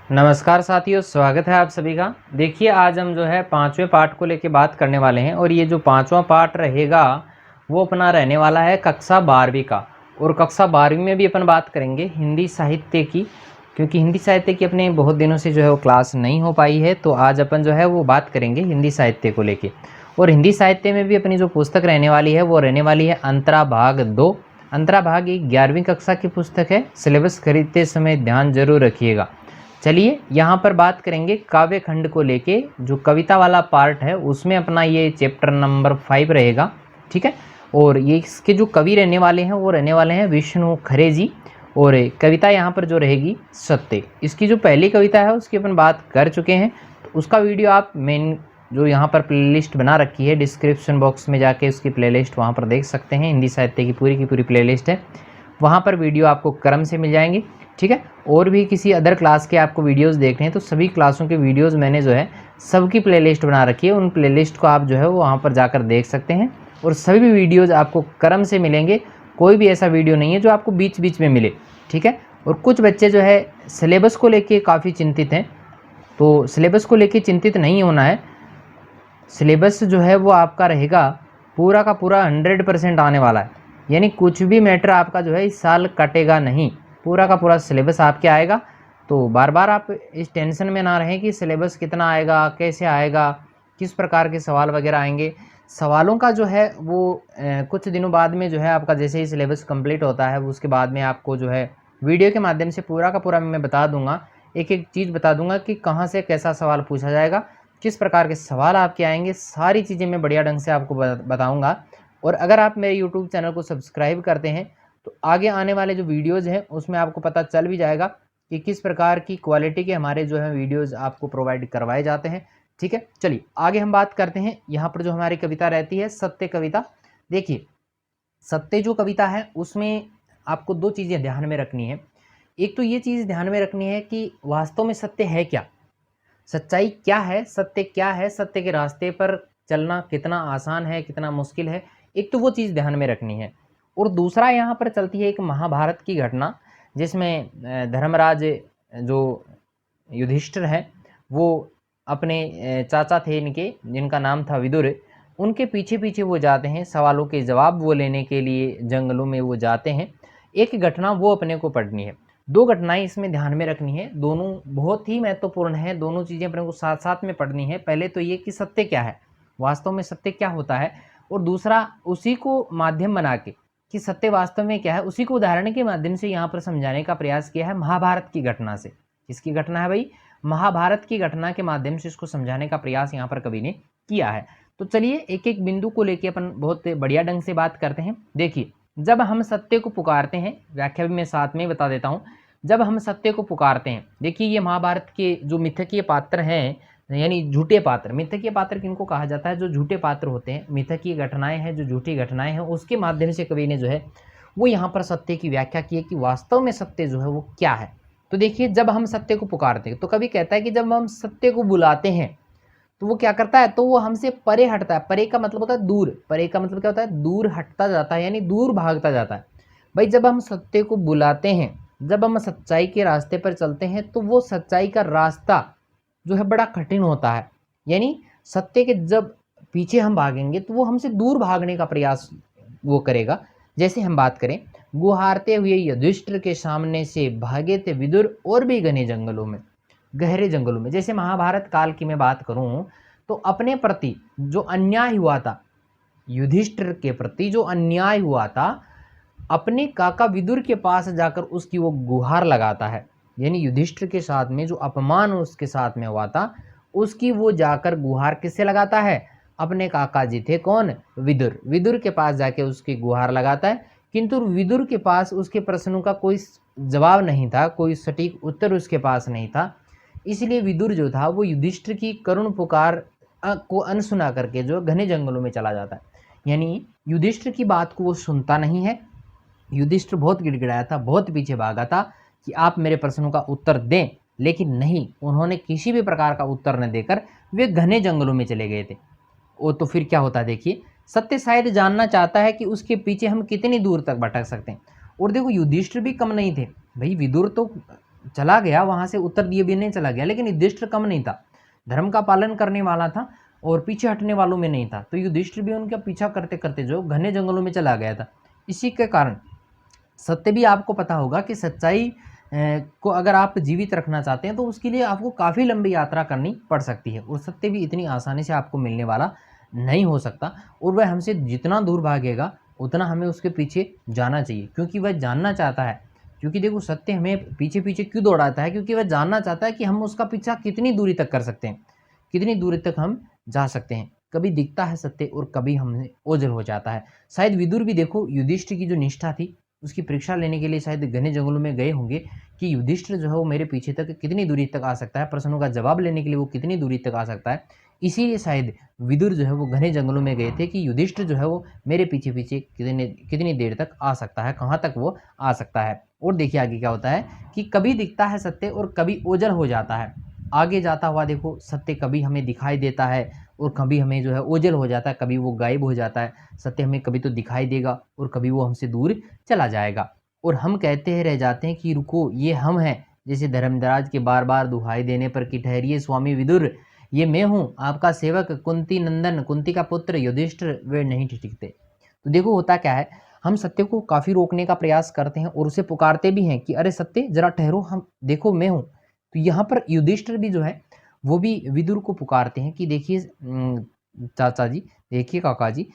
नमस्कार साथियों, स्वागत है आप सभी का। देखिए आज हम जो है पांचवें पार्ट को लेके बात करने वाले हैं और ये जो पांचवा पार्ट रहेगा वो अपना रहने वाला है कक्षा 12वीं का। और कक्षा 12वीं में भी अपन बात करेंगे हिंदी साहित्य की, क्योंकि हिंदी साहित्य की अपने बहुत दिनों से जो है वो क्लास नहीं हो पाई है। तो आज अपन जो है वो बात करेंगे हिंदी साहित्य को लेके। और हिंदी साहित्य में भी अपनी जो पुस्तक रहने वाली है वो रहने वाली है अंतरा भाग 2। अंतरा भाग एक 11वीं कक्षा की पुस्तक है। सिलेबस खरीदते समय ध्यान जरूर रखिएगा। चलिए यहाँ पर बात करेंगे काव्य खंड को लेके। जो कविता वाला पार्ट है उसमें अपना ये चैप्टर नंबर 5 रहेगा, ठीक है। और ये इसके जो कवि रहने वाले हैं वो रहने वाले हैं विष्णु खरे जी। और कविता यहाँ पर जो रहेगी सत्य। इसकी जो पहली कविता है उसकी अपन बात कर चुके हैं, तो उसका वीडियो आप मेन जो यहाँ पर प्लेलिस्ट बना रखी है डिस्क्रिप्शन बॉक्स में जाके उसकी प्लेलिस्ट वहाँ पर देख सकते हैं। हिंदी साहित्य की पूरी प्लेलिस्ट है, वहाँ पर वीडियो आपको क्रम से मिल जाएंगी, ठीक है। और भी किसी अदर क्लास के आपको वीडियोस देखने हैं तो सभी क्लासों के वीडियोस मैंने जो है सबकी प्लेलिस्ट बना रखी है। उन प्लेलिस्ट को आप जो है वो वहाँ पर जाकर देख सकते हैं और सभी भी वीडियोस आपको क्रम से मिलेंगे। कोई भी ऐसा वीडियो नहीं है जो आपको बीच बीच में मिले, ठीक है। और कुछ बच्चे जो है सिलेबस को लेके काफ़ी चिंतित हैं, तो सिलेबस को लेके चिंतित नहीं होना है। सिलेबस जो है वो आपका रहेगा पूरा का पूरा 100% आने वाला है, यानी कुछ भी मैटर आपका जो है इस साल कटेगा नहीं। पूरा का पूरा सिलेबस आपके आएगा। तो बार बार आप इस टेंशन में ना रहें कि सिलेबस कितना आएगा, कैसे आएगा, किस प्रकार के सवाल वगैरह आएंगे। सवालों का जो है वो कुछ दिनों बाद में जो है आपका जैसे ही सिलेबस कंप्लीट होता है उसके बाद में आपको जो है वीडियो के माध्यम से पूरा का पूरा मैं बता दूंगा, एक एक चीज़ बता दूंगा कि कहाँ से कैसा सवाल पूछा जाएगा, किस प्रकार के सवाल आपके आएंगे। सारी चीज़ें मैं बढ़िया ढंग से आपको बताऊँगा। और अगर आप मेरे यूट्यूब चैनल को सब्सक्राइब करते हैं तो आगे आने वाले जो वीडियोज़ हैं उसमें आपको पता चल भी जाएगा कि किस प्रकार की क्वालिटी के हमारे जो है वीडियोज़ आपको प्रोवाइड करवाए जाते हैं, ठीक है। चलिए आगे हम बात करते हैं। यहाँ पर जो हमारी कविता रहती है सत्य कविता। देखिए सत्य जो कविता है उसमें आपको दो चीज़ें ध्यान में रखनी है। एक तो ये चीज़ ध्यान में रखनी है कि वास्तव में सत्य है क्या, सच्चाई क्या है, सत्य क्या है, सत्य के रास्ते पर चलना कितना आसान है, कितना मुश्किल है। एक तो वो चीज़ ध्यान में रखनी है। और दूसरा यहाँ पर चलती है एक महाभारत की घटना, जिसमें धर्मराज जो युधिष्ठिर है वो अपने चाचा थे इनके, जिनका नाम था विदुर, उनके पीछे पीछे वो जाते हैं, सवालों के जवाब वो लेने के लिए जंगलों में वो जाते हैं। एक घटना वो अपने को पढ़नी है। दो घटनाएं इसमें ध्यान में रखनी है, दोनों बहुत ही महत्वपूर्ण है। दोनों चीज़ें अपने को साथ साथ में पढ़नी है। पहले तो ये कि सत्य क्या है, वास्तव में सत्य क्या होता है, और दूसरा उसी को माध्यम बना के कि सत्य वास्तव में क्या है उसी को उदाहरण के माध्यम से यहाँ पर समझाने का प्रयास किया है महाभारत की घटना से। किसकी घटना है भाई? महाभारत की घटना के माध्यम से इसको समझाने का प्रयास यहाँ पर कवि ने किया है। तो चलिए एक एक बिंदु को लेके अपन बहुत बढ़िया ढंग से बात करते हैं। देखिए जब हम सत्य को पुकारते हैं, व्याख्या भी मैं साथ में बता देता हूँ। जब हम सत्य को पुकारते हैं, देखिए ये महाभारत के जो मिथकीय पात्र हैं, यानी झूठे पात्र, मिथकीय पात्र किनको कहा जाता है? जो झूठे पात्र होते हैं, मिथकीय घटनाएं हैं, जो झूठी घटनाएं हैं, उसके माध्यम से कवि ने जो है वो यहाँ पर सत्य की व्याख्या की है कि वास्तव में सत्य जो है वो क्या है। तो देखिए जब हम सत्य को पुकारते हैं तो कवि कहता है कि जब हम सत्य को बुलाते हैं तो वो क्या करता है, तो वो हमसे परे हटता है। परे का मतलब होता है दूर, परे का मतलब क्या होता है? दूर हटता जाता है, यानी दूर भागता जाता है। भाई जब हम सत्य को बुलाते हैं, जब हम सच्चाई के रास्ते पर चलते हैं तो वो सच्चाई का रास्ता जो है बड़ा कठिन होता है। यानी सत्य के जब पीछे हम भागेंगे तो वो हमसे दूर भागने का प्रयास वो करेगा। जैसे हम बात करें, गुहारते हुए युधिष्ठिर के सामने से भागे थे विदुर और भी घने जंगलों में, गहरे जंगलों में। जैसे महाभारत काल की मैं बात करूं तो अपने प्रति जो अन्याय हुआ था, युधिष्ठिर के प्रति जो अन्याय हुआ था, अपने काका विदुर के पास जाकर उसकी वो गुहार लगाता है। यानी युधिष्ठिर के साथ में जो अपमान उसके साथ में हुआ था उसकी वो जाकर गुहार किससे लगाता है? अपने काका जी थे कौन? विदुर। विदुर के पास जाके उसकी गुहार लगाता है, किंतु विदुर के पास उसके प्रश्नों का कोई जवाब नहीं था, कोई सटीक उत्तर उसके पास नहीं था। इसलिए विदुर जो था वो युधिष्ठिर की करुण पुकार को अनसुना करके जो घने जंगलों में चला जाता है। यानी युधिष्ठिर की बात को वो सुनता नहीं है। युधिष्ठिर बहुत गिड़गिड़ाया था, बहुत पीछे भागा था कि आप मेरे प्रश्नों का उत्तर दें, लेकिन नहीं, उन्होंने किसी भी प्रकार का उत्तर न देकर वे घने जंगलों में चले गए थे। वो तो फिर क्या होता है, देखिए सत्य शायद जानना चाहता है कि उसके पीछे हम कितनी दूर तक भटक सकते हैं। और देखो युधिष्ठिर भी कम नहीं थे भाई, विदुर तो चला गया, वहां से उत्तर दिए भी नहीं चला गया, लेकिन युधिष्ठिर कम नहीं था, धर्म का पालन करने वाला था और पीछे हटने वालों में नहीं था। तो युधिष्ठिर भी उनका पीछा करते करते जो घने जंगलों में चला गया था। इसी के कारण सत्य भी आपको पता होगा कि सच्चाई को अगर आप जीवित रखना चाहते हैं तो उसके लिए आपको काफ़ी लंबी यात्रा करनी पड़ सकती है, और सत्य भी इतनी आसानी से आपको मिलने वाला नहीं हो सकता। और वह हमसे जितना दूर भागेगा उतना हमें उसके पीछे जाना चाहिए, क्योंकि वह जानना चाहता है। क्योंकि देखो, सत्य हमें पीछे पीछे क्यों दौड़ाता है, क्योंकि वह जानना चाहता है कि हम उसका पीछा कितनी दूरी तक कर सकते हैं, कितनी दूरी तक हम जा सकते हैं। कभी दिखता है सत्य और कभी हमें ओझल हो जाता है। शायद विदुर भी देखो, युधिष्ठिर की जो निष्ठा थी उसकी परीक्षा लेने के लिए शायद घने जंगलों में गए होंगे कि युधिष्ठिर जो है वो मेरे पीछे तक कितनी दूरी तक आ सकता है, प्रश्नों का जवाब लेने के लिए वो कितनी दूरी तक आ सकता है। इसीलिए शायद विदुर जो है वो घने जंगलों में गए थे कि युधिष्ठिर जो है वो मेरे पीछे पीछे कितनी देर तक आ सकता है, कहाँ तक वो आ सकता है। और देखिए आगे क्या होता है कि कभी दिखता है सत्य और कभी ओझल हो जाता है। आगे जाता हुआ देखो, सत्य कभी हमें दिखाई देता है और कभी हमें जो है ओझल हो जाता है, कभी वो गायब हो जाता है। सत्य हमें कभी तो दिखाई देगा और कभी वो हमसे दूर चला जाएगा, और हम कहते हैं रह जाते हैं कि रुको, ये हम हैं। जैसे धर्मराज के बार बार दुहाई देने पर कि ठहरिए स्वामी विदुर, ये मैं हूँ आपका सेवक कुंती नंदन, कुंती का पुत्र युधिष्ठिर, वे नहीं टिकते। तो देखो होता क्या है, हम सत्य को काफी रोकने का प्रयास करते हैं और उसे पुकारते भी हैं कि अरे सत्य जरा ठहरो, हम देखो मैं हूँ। तो यहाँ पर युधिष्ठिर भी जो है वो भी विदुर को पुकारते हैं कि देखिए चाचा जी, देखिए काका जी,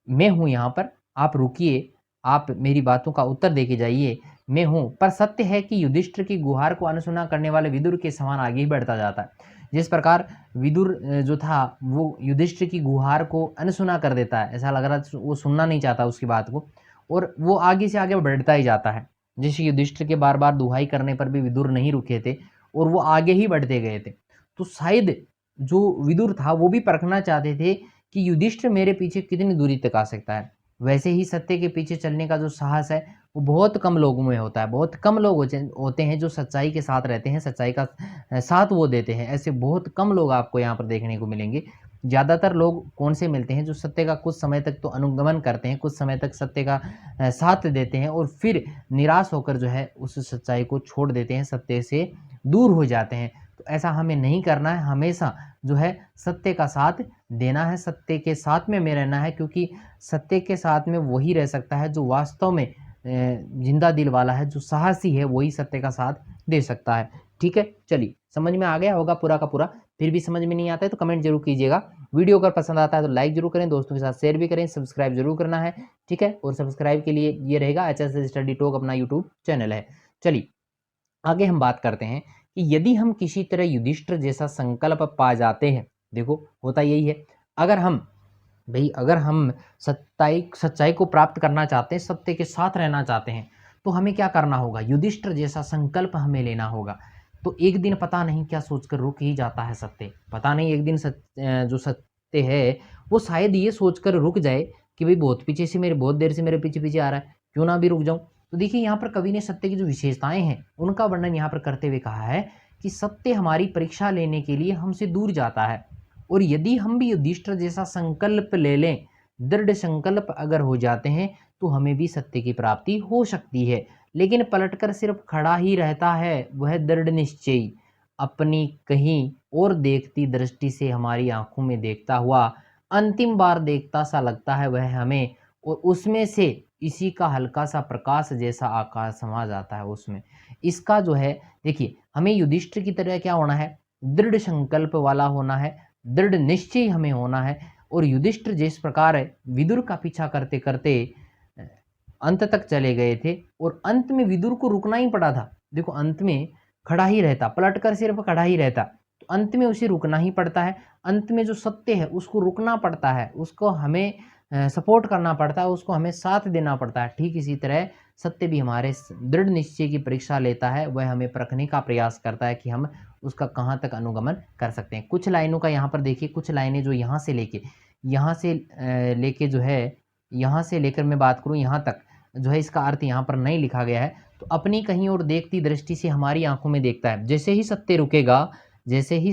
मैं हूँ यहाँ पर, आप रुकिए, आप मेरी बातों का उत्तर देके जाइए, मैं हूँ। पर सत्य है कि युधिष्ठिर की गुहार को अनसुना करने वाले विदुर के समान आगे ही बढ़ता जाता है। जिस प्रकार विदुर जो था वो युधिष्ठिर की गुहार को अनसुना कर देता है, ऐसा लग रहा है वो सुनना नहीं चाहता उसकी बात को, और वो आगे से आगे बढ़ता ही जाता है। जैसे युधिष्ठिर के बार बार दुहाई करने पर भी विदुर नहीं रुके थे और वो आगे ही बढ़ते गए थे। तो शायद जो विदुर था वो भी परखना चाहते थे कि युधिष्ठिर मेरे पीछे कितनी दूरी तक आ सकता है। वैसे ही सत्य के पीछे चलने का जो साहस है वो बहुत कम लोगों में होता है। बहुत कम लोग होते हैं जो सच्चाई के साथ रहते हैं, सच्चाई का साथ वो देते हैं। ऐसे बहुत कम लोग आपको यहाँ पर देखने को मिलेंगे। ज़्यादातर लोग कौन से मिलते हैं, जो सत्य का कुछ समय तक तो अनुगमन करते हैं, कुछ समय तक सत्य का साथ देते हैं और फिर निराश होकर जो है उस सच्चाई को छोड़ देते हैं, सत्य से दूर हो जाते हैं। तो ऐसा हमें नहीं करना है, हमेशा जो है सत्य का साथ देना है, सत्य के साथ में रहना है, क्योंकि सत्य के साथ में वही रह सकता है जो वास्तव में जिंदा दिल वाला है, जो साहसी है, वही सत्य का साथ दे सकता है। ठीक है, चलिए समझ में आ गया होगा पूरा का पूरा। फिर भी समझ में नहीं आता है तो कमेंट जरूर कीजिएगा। वीडियो अगर पसंद आता है तो लाइक जरूर करें, दोस्तों के साथ शेयर भी करें, सब्सक्राइब जरूर करना है। ठीक है, और सब्सक्राइब के लिए ये रहेगा एचएस स्टडी टॉक अपना यूट्यूब चैनल है। चलिए आगे हम बात करते हैं कि यदि हम किसी तरह युधिष्ठिर जैसा संकल्प पा जाते हैं, देखो होता यही है, अगर हम सच्चाई को प्राप्त करना चाहते हैं, सत्य के साथ रहना चाहते हैं, तो हमें क्या करना होगा, युधिष्ठिर जैसा संकल्प हमें लेना होगा। तो एक दिन पता नहीं क्या सोचकर रुक ही जाता है सत्य, पता नहीं एक दिन जो सत्य है वो शायद ये सोचकर रुक जाए कि भाई बहुत देर से मेरे पीछे पीछे आ रहा है, क्यों ना भी रुक जाऊं। तो देखिए यहाँ पर कवि ने सत्य की जो विशेषताएं हैं उनका वर्णन यहाँ पर करते हुए कहा है कि सत्य हमारी परीक्षा लेने के लिए हमसे दूर जाता है, और यदि हम भी युधिष्ठिर जैसा संकल्प ले लें, दृढ़ संकल्प अगर हो जाते हैं, तो हमें भी सत्य की प्राप्ति हो सकती है। लेकिन पलटकर सिर्फ खड़ा ही रहता है वह दृढ़ निश्चयी, अपनी कहीं और देखती दृष्टि से हमारी आंखों में देखता हुआ अंतिम बार देखता सा लगता है वह हमें, और उसमें से इसी का हल्का सा प्रकाश जैसा आकाश समा जाता है उसमें। इसका जो है देखिए, हमें युधिष्ठिर की तरह क्या होना है, दृढ़ संकल्प वाला होना है, दृढ़ निश्चय हमें होना है। और युधिष्ठिर जिस प्रकार विदुर का पीछा करते करते अंत तक चले गए थे और अंत में विदुर को रुकना ही पड़ा था। देखो अंत में खड़ा ही रहता, पलटकर सिर्फ खड़ा ही रहता, तो अंत में उसे रुकना ही पड़ता है। अंत में जो सत्य है उसको रुकना पड़ता है, उसको हमें सपोर्ट करना पड़ता है, उसको हमें साथ देना पड़ता है। ठीक इसी तरह सत्य भी हमारे दृढ़ निश्चय की परीक्षा लेता है, वह हमें परखने का प्रयास करता है कि हम उसका कहाँ तक अनुगमन कर सकते हैं। कुछ लाइनों का यहाँ पर देखिए, कुछ लाइनें जो यहाँ से लेके जो है, यहाँ से लेकर मैं बात करूँ यहाँ तक जो है, इसका अर्थ यहाँ पर नहीं लिखा गया है। तो अपनी कहीं और देखती दृष्टि से हमारी आंखों में देखता है। जैसे ही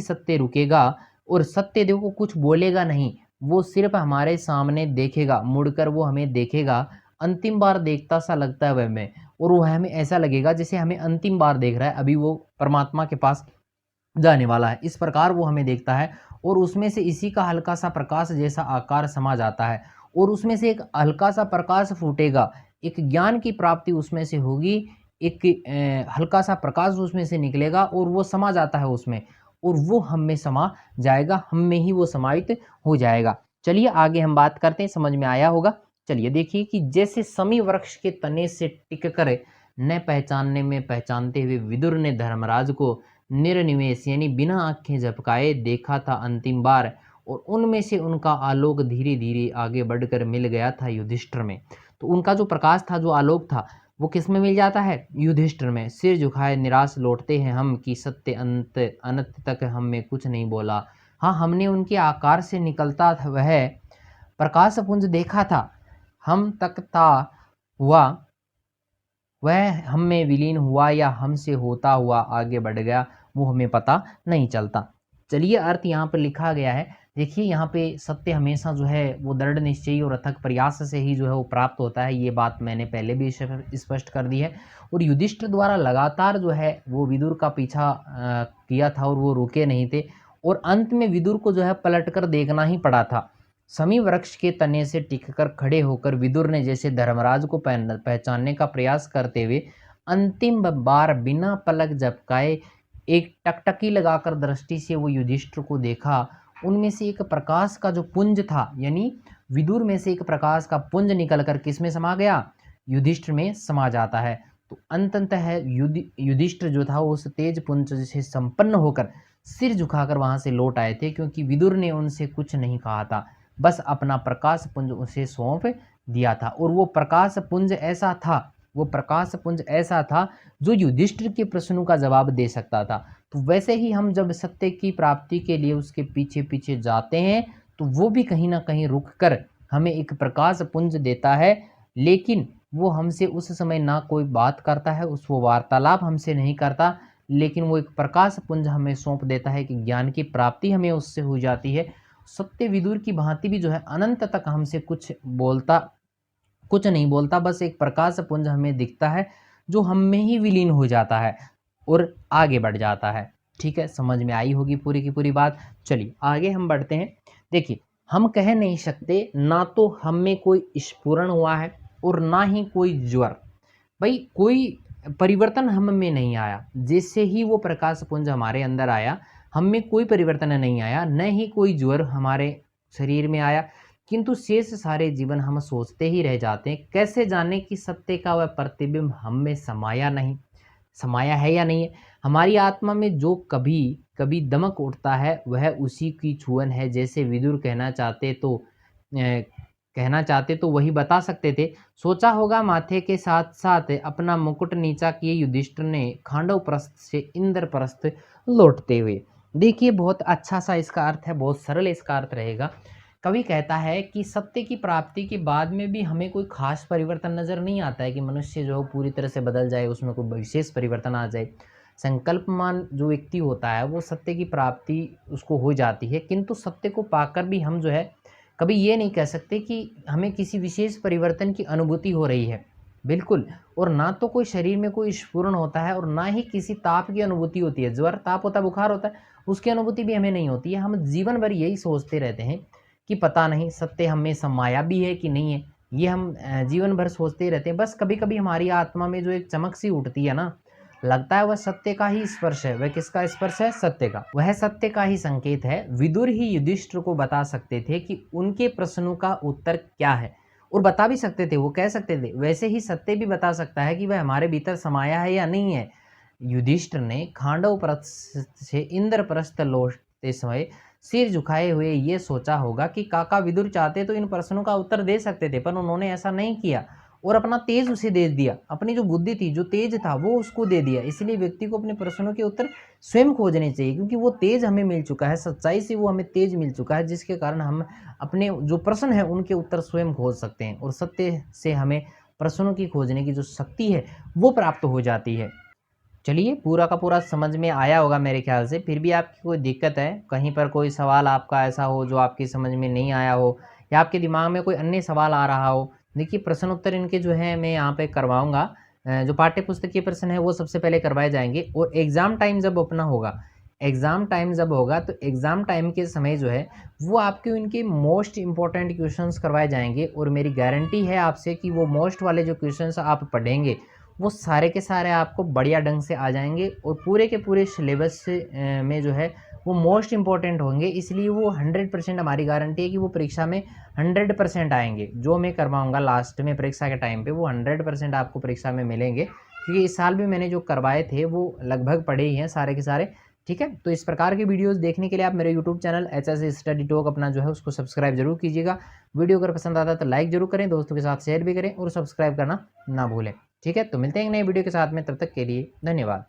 सत्य रुकेगा और सत्य देखो कुछ बोलेगा नहीं, वो सिर्फ हमारे सामने देखेगा, मुड़कर वो हमें देखेगा, अंतिम बार देखता सा लगता है वह में, और वो हमें ऐसा लगेगा जैसे हमें अंतिम बार देख रहा है, अभी वो परमात्मा के पास जाने वाला है, इस प्रकार वो हमें देखता है। और उसमें से इसी का हल्का सा प्रकाश जैसा आकार समा जाता है और उसमें से एक हल्का सा प्रकाश फूटेगा, एक ज्ञान की प्राप्ति उसमें से होगी, एक हल्का सा प्रकाश उसमें से निकलेगा और वो समा जाता है उसमें, और वो हम में समा जाएगा, हम में ही वो समाहित हो जाएगा। चलिए आगे हम बात करते हैं, समझ में आया होगा। चलिए देखिए कि जैसे समी वृक्ष के तने से टिक कर न पहचानने में पहचानते हुए विदुर ने धर्मराज को निर्निमेष यानी बिना आंखें झपकाए देखा था अंतिम बार, और उनमें से उनका आलोक धीरे धीरे आगे बढ़कर मिल गया था युधिष्ठिर में। तो उनका जो प्रकाश था, जो आलोक था, वो किस में मिल जाता है? युधिष्ठिर में। सिर झुकाए निराश लौटते हैं हम कि सत्य अंत अनंत तक हम में कुछ नहीं बोला। हाँ, हमने उनके आकार से निकलता था वह प्रकाश पुंज देखा था, हम तक था हुआ वह हम में विलीन हुआ या हमसे होता हुआ आगे बढ़ गया, वो हमें पता नहीं चलता। चलिए अर्थ यहाँ पर लिखा गया है। देखिए यहाँ पे सत्य हमेशा जो है वो दृढ़ निश्चयी और अथक प्रयास से ही जो है वो प्राप्त होता है, ये बात मैंने पहले भी स्पष्ट कर दी है। और युधिष्ठिर द्वारा लगातार जो है वो विदुर का पीछा किया था और वो रुके नहीं थे, और अंत में विदुर को जो है पलट कर देखना ही पड़ा था। समी वृक्ष के तने से टिककर खड़े होकर विदुर ने जैसे धर्मराज को पहचानने का प्रयास करते हुए अंतिम बार बिना पलक झपकाए एक टकटकी लगाकर दृष्टि से वो युधिष्ठिर को देखा। उनमें से एक प्रकाश का जो पुंज था, यानी विदुर में से एक प्रकाश का पुंज निकलकर किस में समा गया? युधिष्ठिर में समा जाता है। तो अंततः युधिष्ठिर जो था वो उस तेज पुंज से संपन्न होकर सिर झुकाकर वहां से लौट आए थे, क्योंकि विदुर ने उनसे कुछ नहीं कहा था, बस अपना प्रकाश पुंज उसे सौंप दिया था। और वो प्रकाश पुंज ऐसा था, वो प्रकाश पुंज ऐसा था जो युधिष्ठिर के प्रश्नों का जवाब दे सकता था। तो वैसे ही हम जब सत्य की प्राप्ति के लिए उसके पीछे पीछे जाते हैं तो वो भी कहीं ना कहीं रुक कर हमें एक प्रकाश पुंज देता है, लेकिन वो हमसे उस समय ना कोई बात करता है, उस वो वार्तालाप हमसे नहीं करता, लेकिन वो एक प्रकाश पुंज हमें सौंप देता है कि ज्ञान की प्राप्ति हमें उससे हो जाती है। सत्य विदुर की भांति भी जो है अनंत तक हमसे कुछ नहीं बोलता, बस एक प्रकाश पुंज हमें दिखता है जो हम में ही विलीन हो जाता है और आगे बढ़ जाता है। ठीक है, समझ में आई होगी पूरी की पूरी बात। चलिए आगे हम बढ़ते हैं। देखिए, हम कह नहीं सकते ना तो हम में कोई स्फुरण हुआ है और ना ही कोई ज्वर। भाई कोई परिवर्तन हम में नहीं आया, जैसे ही वो प्रकाश पुंज हमारे अंदर आया हम में कोई परिवर्तन नहीं आया, न ही कोई ज्वर हमारे शरीर में आया, किंतु शेष सारे जीवन हम सोचते ही रह जाते हैं कैसे जाने कि सत्य का वह प्रतिबिंब हम में समाया है या नहीं है। हमारी आत्मा में जो कभी कभी दमक उठता है वह उसी की छुअन है। जैसे विदुर कहना चाहते तो वही बता सकते थे। सोचा होगा माथे के साथ साथ अपना मुकुट नीचा किए युधिष्ठिर ने खांडव प्रस्थ से इंद्रप्रस्थ लौटते हुए। देखिए बहुत अच्छा सा इसका अर्थ है, बहुत सरल इसका अर्थ रहेगा। कवि कहता है कि सत्य की प्राप्ति के बाद में भी हमें कोई खास परिवर्तन नजर नहीं आता है कि मनुष्य जो पूरी तरह से बदल जाए, उसमें कोई विशेष परिवर्तन आ जाए। संकल्पमान जो व्यक्ति होता है वो सत्य की प्राप्ति उसको हो जाती है, किंतु सत्य को पाकर भी हम जो है कभी ये नहीं कह सकते कि हमें किसी विशेष परिवर्तन की अनुभूति हो रही है, बिल्कुल। और ना तो कोई शरीर में कोई स्फुरण होता है और ना ही किसी ताप की अनुभूति होती है। ज्वर ताप होता है, बुखार होता है, उसकी अनुभूति भी हमें नहीं होती है। हम जीवन भर यही सोचते रहते हैं कि पता नहीं सत्य हमें समाया भी है कि नहीं है, ये हम जीवन भर सोचते ही रहते हैं। बस कभी कभी हमारी आत्मा में जो एक चमक सी उठती है ना, लगता है वह सत्य का ही स्पर्श है। वह किसका स्पर्श है? सत्य का। वह सत्य का ही संकेत है। विदुर ही युधिष्ठिर को बता सकते थे कि उनके प्रश्नों का उत्तर क्या है, और बता भी सकते थे, वो कह सकते थे। वैसे ही सत्य भी बता सकता है कि वह हमारे भीतर समाया है या नहीं है। युधिष्ठिर ने खांडव प्रस्थ से इंद्रप्रस्थ लौटते समय सिर झुकाए हुए ये सोचा होगा कि काका विदुर चाहते तो इन प्रश्नों का उत्तर दे सकते थे, पर उन्होंने ऐसा नहीं किया और अपना तेज उसे दे दिया। अपनी जो बुद्धि थी, जो तेज था, वो उसको दे दिया। इसलिए व्यक्ति को अपने प्रश्नों के उत्तर स्वयं खोजने चाहिए, क्योंकि वो तेज हमें मिल चुका है, सच्चाई से वो हमें तेज मिल चुका है, जिसके कारण हम अपने जो प्रश्न है उनके उत्तर स्वयं खोज सकते हैं, और सत्य से हमें प्रश्नों की खोजने की जो शक्ति है वो प्राप्त हो जाती है। चलिए पूरा का पूरा समझ में आया होगा मेरे ख्याल से। फिर भी आपकी कोई दिक्कत है, कहीं पर कोई सवाल आपका ऐसा हो जो आपकी समझ में नहीं आया हो, या आपके दिमाग में कोई अन्य सवाल आ रहा हो, देखिए प्रश्न उत्तर इनके जो है मैं यहाँ पे करवाऊंगा, जो पाठ्य पुस्तकीय प्रश्न है वो सबसे पहले करवाए जाएंगे। और एग्ज़ाम टाइम जब अपना होगा, एग्ज़ाम टाइम जब होगा तो एग्ज़ाम टाइम के समय जो है वो आपके उनके मोस्ट इम्पोर्टेंट क्वेश्चंस करवाए जाएंगे। और मेरी गारंटी है आपसे कि वो मोस्ट वाले जो क्वेश्चंस आप पढ़ेंगे वो सारे के सारे आपको बढ़िया ढंग से आ जाएंगे और पूरे के पूरे सिलेबस से में जो है वो मोस्ट इम्पॉर्टेंट होंगे। इसलिए वो 100% हमारी गारंटी है कि वो परीक्षा में 100% आएंगे। जो मैं करवाऊंगा लास्ट में परीक्षा के टाइम पे वो 100% आपको परीक्षा में मिलेंगे, क्योंकि इस साल भी मैंने जो करवाए थे वो लगभग पढ़े ही हैं सारे के सारे। ठीक है, तो इस प्रकार की वीडियोस देखने के लिए आप मेरे YouTube channel HS study talk अपना जो है उसको सब्सक्राइब जरूर कीजिएगा। वीडियो अगर पसंद आता है तो लाइक जरूर करें, दोस्तों के साथ शेयर भी करें और सब्सक्राइब करना ना भूलें। ठीक है, तो मिलते हैं एक नए वीडियो के साथ में, तब तक के लिए धन्यवाद।